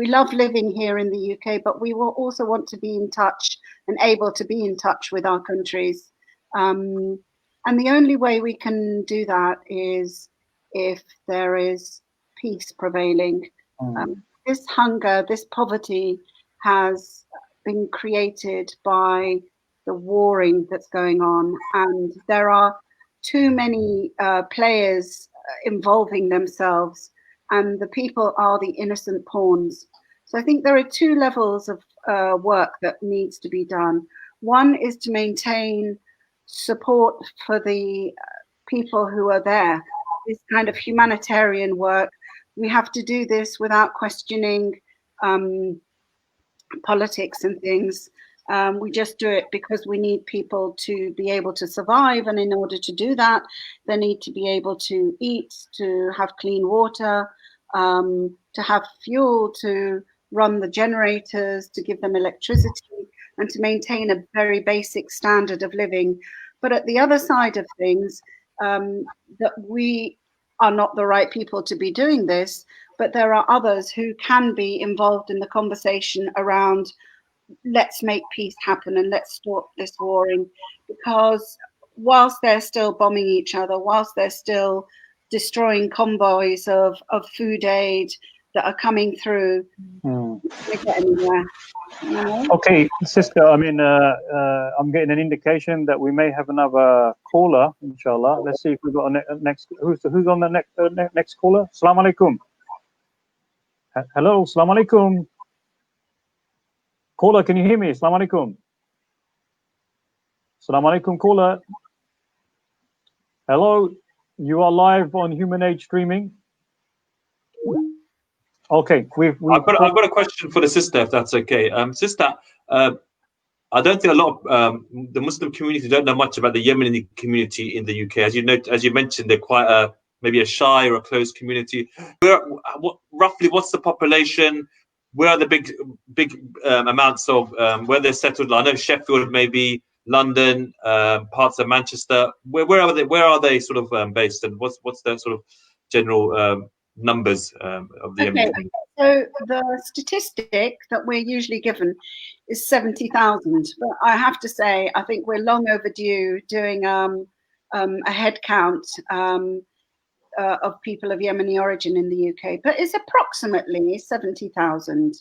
love living here in the UK, but we will also want to be in touch and able to be in touch with our countries. And the only way we can do that is if there is peace prevailing. This hunger, this poverty has been created by the warring that's going on, and there are too many players involving themselves, and the people are the innocent pawns. So I think there are two levels of work that needs to be done. One is to maintain support for the people who are there, this kind of humanitarian work. We have to do this without questioning politics and things. We just do it because we need people to be able to survive, and in order to do that, they need to be able to eat, to have clean water, to have fuel, to run the generators, to give them electricity, and to maintain a very basic standard of living. But at the other side of things, that we are not the right people to be doing this, but there are others who can be involved in the conversation around, let's make peace happen and let's stop this warring. Because whilst they're still bombing each other, whilst they're still destroying convoys of food aid that are coming through, they get anywhere. You know? Okay, sister, I mean, I'm getting an indication that we may have another caller, inshallah. Let's see if we've got a next. Who's on the next caller? Assalamu alaikum. Hello, assalamu alaikum. Caller, can you hear me? Assalamu alaikum. Assalamu alaikum, caller. Hello, you are live on Human Age streaming. Okay, I've got a question for the sister, if that's okay. Sister, I don't think a lot of the Muslim community don't know much about the Yemeni community in the UK. As you mentioned, they're quite maybe a shy or a closed community. Roughly, what's the population? Where are the big amounts of where they're settled? I know Sheffield, maybe London, parts of Manchester. Where are they sort of based, and what's their sort of general numbers of the Yemeni community? So the statistic that we're usually given is 70,000, but I have to say I think we're long overdue doing a head count of people of Yemeni origin in the UK, but it's approximately 70,000.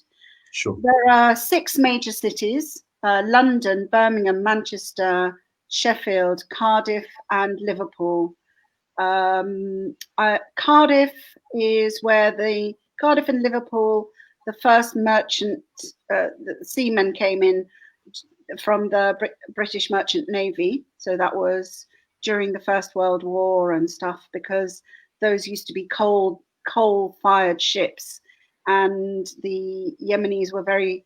Sure. There are 6 major cities: London, Birmingham, Manchester, Sheffield, Cardiff, and Liverpool. Cardiff is where Cardiff and Liverpool, the first merchant the seamen came in from the British Merchant Navy. So that was during the First World War and stuff, because those used to be coal-fired ships, and the Yemenis were very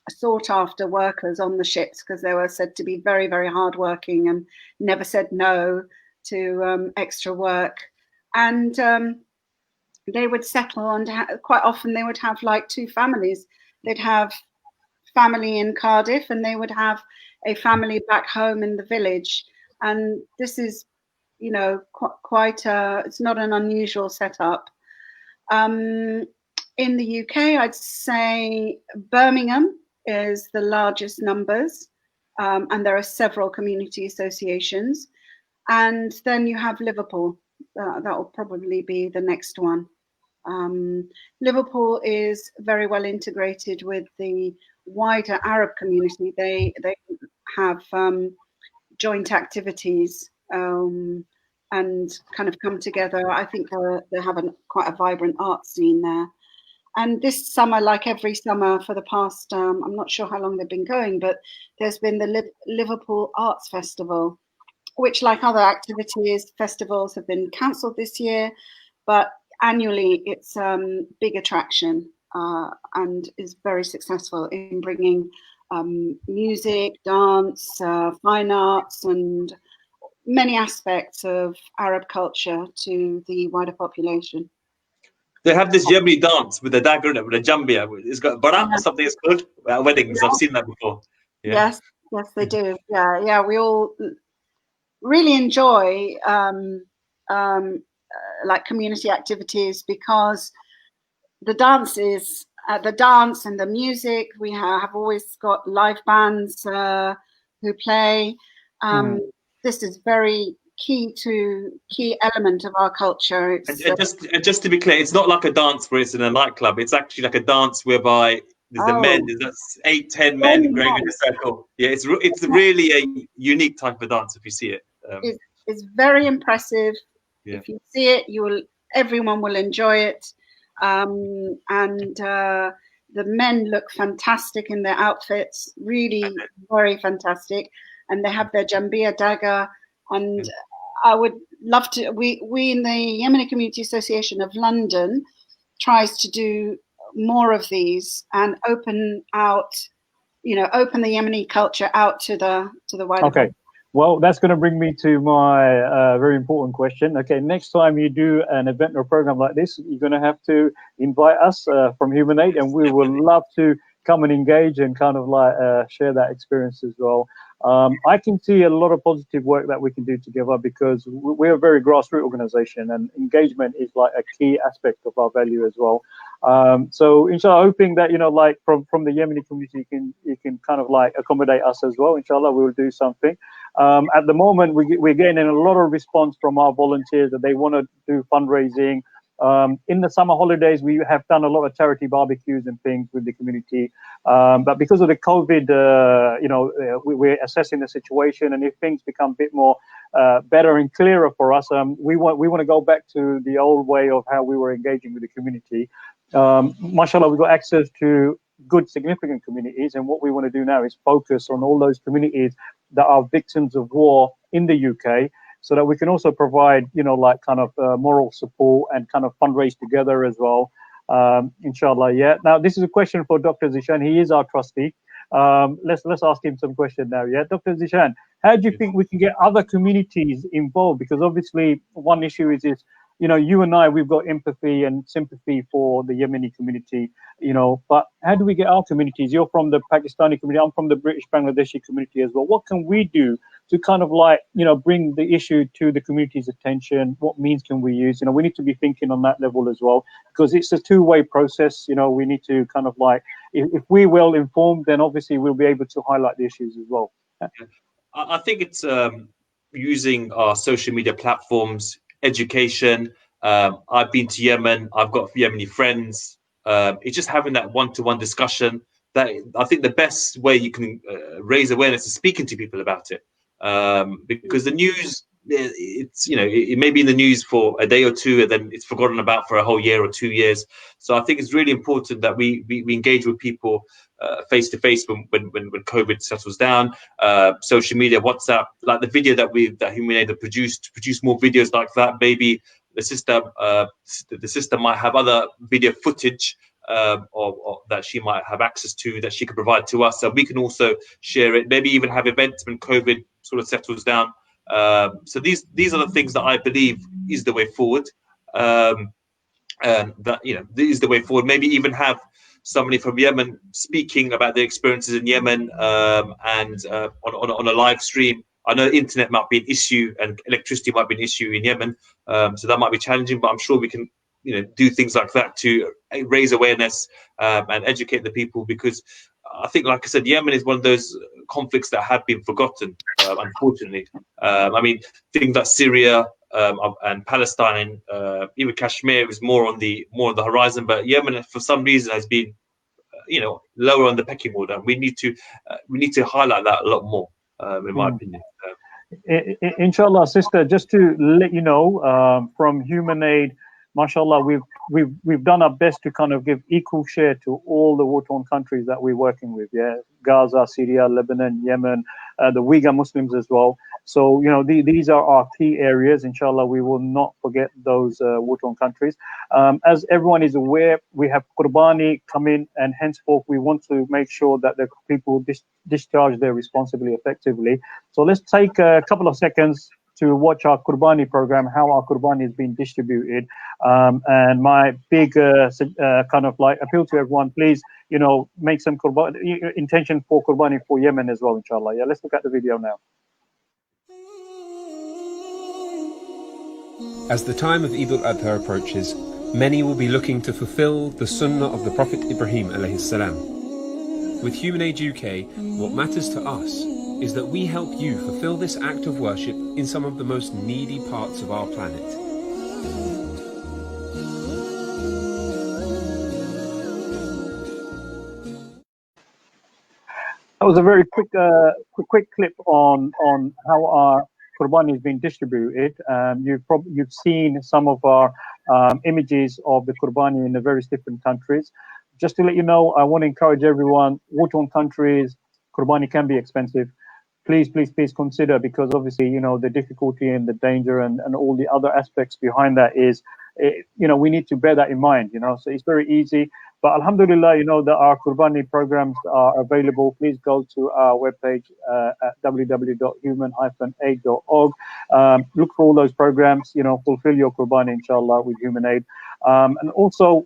sought after workers on the ships because they were said to be very, very hardworking and never said no to extra work. And they would settle, and quite often they would have like 2 families. They'd have family in Cardiff and they would have a family back home in the village. And this is, you know, quite it's not an unusual setup. In the UK, I'd say Birmingham is the largest numbers. and there are several community associations. And then you have Liverpool. That will probably be the next one. Liverpool is very well integrated with the wider Arab community. They have joint activities and kind of come together. I think they have quite a vibrant art scene there. And this summer, like every summer for the past, I'm not sure how long they've been going, but there's been the Liverpool Arts Festival, which, like other activities, festivals have been cancelled this year, but annually it's a big attraction and is very successful in bringing music, dance, fine arts, and many aspects of Arab culture to the wider population. They have this Yemeni dance with the dagger in it, with a jambia. It's got barat or something. It's called at weddings. I've seen that before. Yeah. Yes, they do. Yeah. We all really enjoy like community activities because the dance and the music. We have always got live bands who play. This is very key element of our culture. And just to be clear, it's not like a dance where it's in a nightclub. It's actually like a dance whereby there's the men, there's 8-10 men going in a circle. Yeah, it's really a unique type of dance if you see it. It's very impressive. Yeah. If you see it, everyone will enjoy it. And the men look fantastic in their outfits, really very fantastic. And they have their jambia dagger. And I would love to, we in the Yemeni Community Association of London tries to do more of these and open the Yemeni culture out to the wider Okay. Well, that's going to bring me to my very important question. Okay, next time you do an event or program like this, you're going to have to invite us from Human Aid, and we would love to come and engage and kind of like share that experience as well. I can see a lot of positive work that we can do together because we're a very grassroots organization, and engagement is like a key aspect of our value as well. So inshallah, hoping that like from the Yemeni community you can kind of like accommodate us as well. Inshallah, we will do something. At the moment we're getting a lot of response from our volunteers that they want to do fundraising. In the summer holidays, we have done a lot of charity barbecues and things with the community. But because of the COVID, we're assessing the situation, and if things become a bit more better and clearer for us, we want to go back to the old way of how we were engaging with the community. Mashallah, we've got access to good, significant communities, and what we want to do now is focus on all those communities that are victims of war in the UK, so that we can also provide, like kind of moral support and kind of fundraise together as well. Inshallah, yeah. Now, this is a question for Dr. Zeeshan. He is our trustee. Let's ask him some question now, yeah. Dr. Zeeshan, how do you think we can get other communities involved? Because obviously one issue is you and I, we've got empathy and sympathy for the Yemeni community, but how do we get our communities? You're from the Pakistani community, I'm from the British Bangladeshi community as well. What can we do to kind of like, bring the issue to the community's attention? What means can we use? We need to be thinking on that level as well, because it's a two-way process. We need to kind of like, if we're well informed, then obviously we'll be able to highlight the issues as well. I think it's using our social media platforms, education. I've been to Yemen. I've got Yemeni friends. It's just having that one-to-one discussion. That I think the best way you can raise awareness is speaking to people about it. Because the news, it may be in the news for a day or two, and then it's forgotten about for a whole year or 2 years. So I think it's really important that we engage with people face to face when COVID settles down. Social media, WhatsApp, like the video that Human Aid have produced, produce more videos like that. Maybe the sister might have other video footage or that she might have access to that she can provide to us, so we can also share it. Maybe even have events when COVID sort of settles down. So these are the things that I believe is the way forward. This is the way forward. Maybe even have somebody from Yemen speaking about their experiences in Yemen and on a live stream. I know internet might be an issue and electricity might be an issue in Yemen, so that might be challenging. But I'm sure we can, do things like that to raise awareness and educate the people, because I think, like I said, Yemen is one of those conflicts that have been forgotten, unfortunately. I mean, things like Syria and Palestine, even Kashmir is more on the horizon, but Yemen, for some reason, has been, lower on the pecking order. We need to highlight that a lot more, in my opinion. Inshallah, sister, just to let you know, from Human Aid, mashallah, we've done our best to kind of give equal share to all the war-torn countries that we're working with. Yeah, Gaza, Syria, Lebanon, Yemen, the Uyghur Muslims as well. So these are our key areas. Inshallah, we will not forget those war-torn countries. As everyone is aware, we have Qurbani coming, and henceforth we want to make sure that the people discharge their responsibility effectively. So let's take a couple of seconds to watch our Qurbani program, how our Qurbani is being distributed. And my big kind of like appeal to everyone, please, make some Qurbani, intention for Qurbani for Yemen as well, inshallah. Yeah, let's look at the video now. As the time of Eid al-Adha approaches, many will be looking to fulfill the sunnah of the Prophet Ibrahim alayhi salam. With Human Aid UK, what matters to us is that we help you fulfill this act of worship in some of the most needy parts of our planet. That was a very quick clip on how our Qurbani is being distributed. You've seen some of our images of the Qurbani in the various different countries. Just to let you know, I want to encourage everyone, war-torn countries, Qurbani can be expensive. Please consider, because obviously, the difficulty and the danger and all the other aspects behind that is, we need to bear that in mind, so it's very easy. But alhamdulillah, that our Qurbani programs are available. Please go to our webpage at www.human-aid.org. Look for all those programs, fulfill your Qurbani, inshallah, with Human Aid. And also,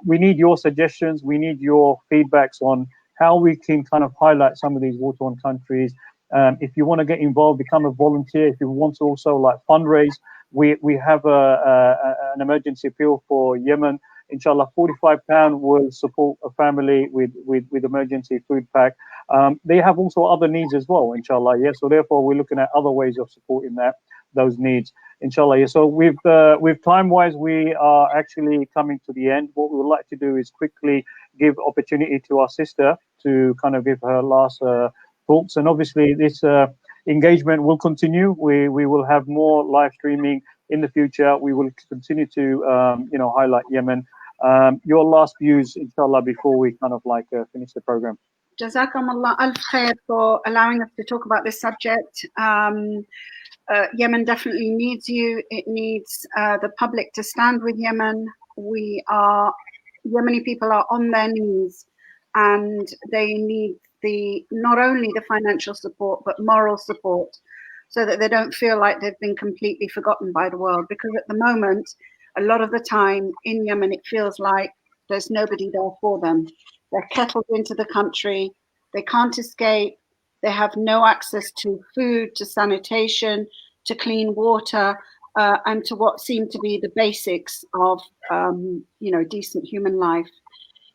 we need your suggestions. We need your feedbacks on how we can kind of highlight some of these war-torn countries. If you want to get involved, become a volunteer. If you want to also fundraise, we have an emergency appeal for Yemen. Inshallah, £45 will support a family with emergency food pack. They have also other needs as well, inshallah. Yeah, so therefore we're looking at other ways of supporting those needs, inshallah. Yeah. So with time-wise, we are actually coming to the end. What we would like to do is quickly give opportunity to our sister to kind of give her last thoughts. And obviously this engagement will continue. We will have more live streaming in the future. We will continue to highlight Yemen. Your last views, inshallah, before we kind of finish the program. Jazakumullah alf khair for allowing us to talk about this subject. Yemen definitely needs you. It needs the public to stand with Yemen. Yemeni people are on their knees, and they need not only the financial support, but moral support, so that they don't feel like they've been completely forgotten by the world. Because at the moment, a lot of the time in Yemen, it feels like there's nobody there for them. They're kettled into the country. They can't escape. They have no access to food, to sanitation, to clean water, and to what seem to be the basics of, decent human life.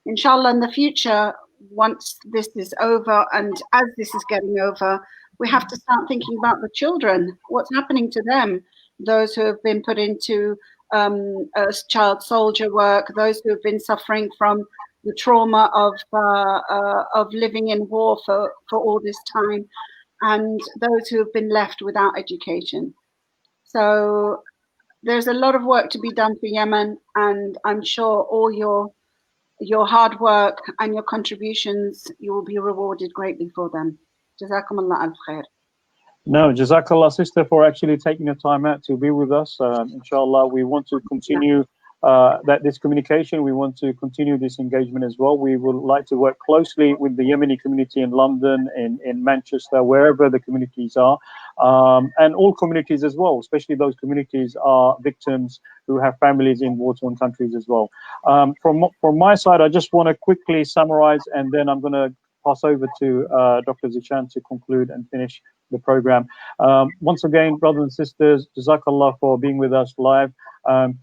Inshallah, in the future, once this is over, and as this is getting over, we have to start thinking about the children. What's happening to them? Those who have been put into child soldier work, those who have been suffering from the trauma of living in war for all this time, and those who have been left without education. So there's a lot of work to be done for Yemen, and I'm sure all your hard work and your contributions, you will be rewarded greatly for them. Jazakumullah al khair. No, Jazakallah, sister, for actually taking the time out to be with us. Inshallah, we want to continue this communication. We want to continue this engagement as well. We would like to work closely with the Yemeni community in London, in Manchester, wherever the communities are, and all communities as well, especially those communities are victims who have families in war-torn countries as well. From my side, I just want to quickly summarize, and then I'm going to pass over to Dr. Zeeshan to conclude and finish the program. Once again, brothers and sisters, Jazakallah for being with us live.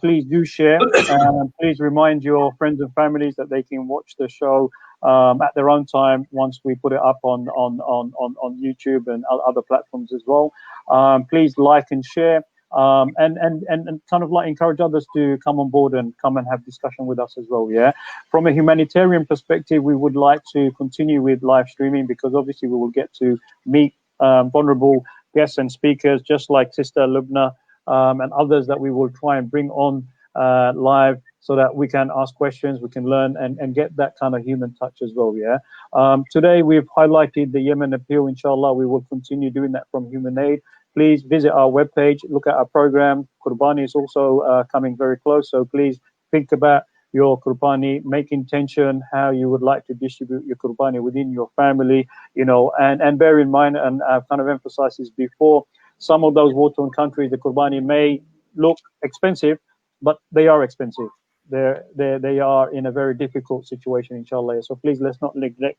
Please do share, and please remind your friends and families that they can watch the show at their own time once we put it up on YouTube and other platforms as well. Please like and share, and kind of like encourage others to come on board and come and have discussion with us as well. Yeah, from a humanitarian perspective, we would like to continue with live streaming, because obviously we will get to meet vulnerable guests and speakers just like Sister Lubna and others that we will try and bring on live, so that we can ask questions, we can learn and get that kind of human touch as well. Yeah. Today we've highlighted the Yemen appeal. Inshallah, we will continue doing that from Human Aid. Please visit our webpage, look at our program. Qurbani is also coming very close, so please think about your Qurbani, make intention how you would like to distribute your Qurbani within your family, you know, and bear in mind, and I've kind of emphasized this before, some of those war-torn countries, the Qurbani may look expensive, but they are expensive. They are in a very difficult situation, inshallah. So please, let's not neglect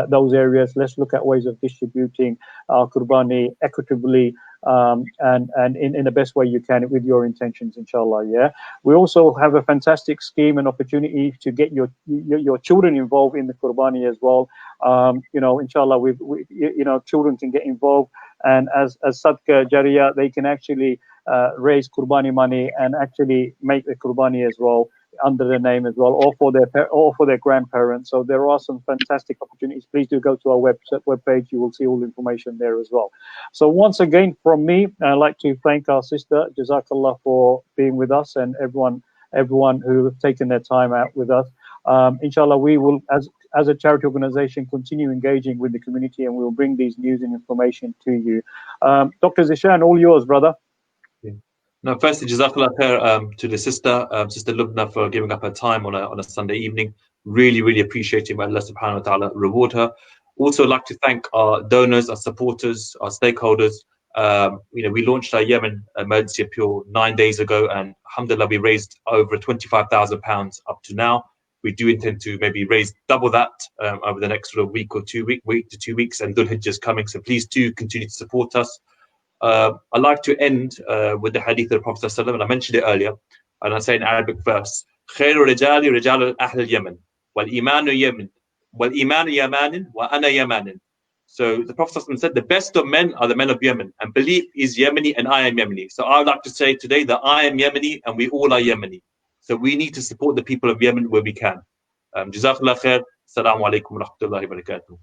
those areas. Let's look at ways of distributing our Qurbani equitably, and in the best way you can with your intentions, inshallah. Yeah. We also have a fantastic scheme and opportunity to get your children involved in the Qurbani as well. You know, inshallah, you know, children can get involved, and as Sadqa Jariyah, they can actually raise Qurbani money and actually make the Qurbani as well under their name as well, or for their grandparents. So there are some fantastic opportunities. Please do go to our webpage. You will see all the information there as well. So once again, from me, I'd like to thank our sister Jazakallah for being with us, and everyone who have taken their time out with us. Inshallah, we will, as a charity organization, continue engaging with the community, and we will bring these news and information to you. Dr. Zeeshan, all yours, brother. No, firstly, Jazakallah khair to the sister, Sister Lubna, for giving up her time on a Sunday evening. Really, really appreciate it. May Allah subhanahu wa ta'ala reward her. Also, like to thank our donors, our supporters, our stakeholders. You know, we launched our Yemen emergency appeal 9 days ago, and alhamdulillah, we raised over £25,000 up to now. We do intend to maybe raise double that over the next sort of week to 2 weeks, and Dhul Hijjah is coming. So please do continue to support us. I'd like to end with the hadith of the Prophet ﷺ, and I mentioned it earlier, and I say in Arabic verse, خير الرجال رجال أهل اليمن والإيمان يمن والإيمان يمان وأنا يمان. So the Prophet ﷺ said, the best of men are the men of Yemen, and belief is Yemeni, and I am Yemeni. So I would like to say today that I am Yemeni and we all are Yemeni. So we need to support the people of Yemen where we can. Jazakallah khair. Assalamu alaikum wa rahmatullahi wa barakatuh.